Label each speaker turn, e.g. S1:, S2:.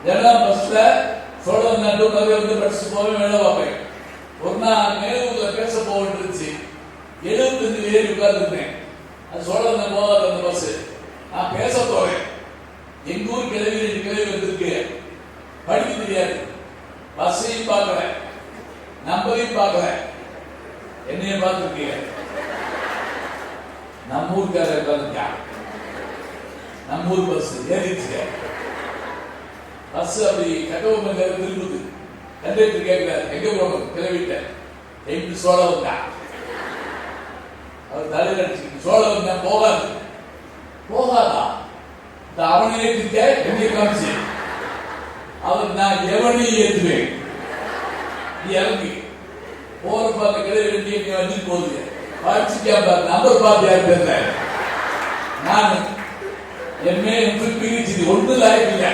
S1: General பஸ்ல சோழன் நட்டு வந்து படிச்சு போவேன், வேலை பார்ப்பேன். ஒரு நாள் மேலூர்ல பேச போட்டுருச்சு. 75 ஏறி உட்கார்ந்துருந்தேன். அது சோழன் போகாத அந்த பஸ். நான் பேச போறேன். எங்க ஊர் கிளவி 2 கிளவி வந்திருக்கு. படிக்க தெரியாது. பஸ்ஸையும் பார்க்கல, நம்பரையும் பார்க்கல, என்னைய பார்த்துருக்கீங்க. நம்ம ஊருக்கார உட்காந்துருக்கா. நம்ம ஊர் பஸ் ஏறிச்சு. பஸ் அப்படி கட்டவும் திரும்புது. கண்டக்டர் கேட்கிறார், எங்க போகணும்? கிளவிட்ட எங்க சோழவங்க. அவர் தலையில் அடிச்சு சோழவங்க போகாது. போகாதா? அவனை ஏற்றிக்க எங்க காமிச்சு அவர் நான் எவனையும் ஏற்றுவேன். நீ இறங்கி போற பார்க்க கிளவி வந்து போகுது. படிச்சுக்கா நம்பர் பார்த்து யார் தெரியல. நான் எம்ஏ பிரிச்சு ஒன்று லாய்க்கு இல்லை.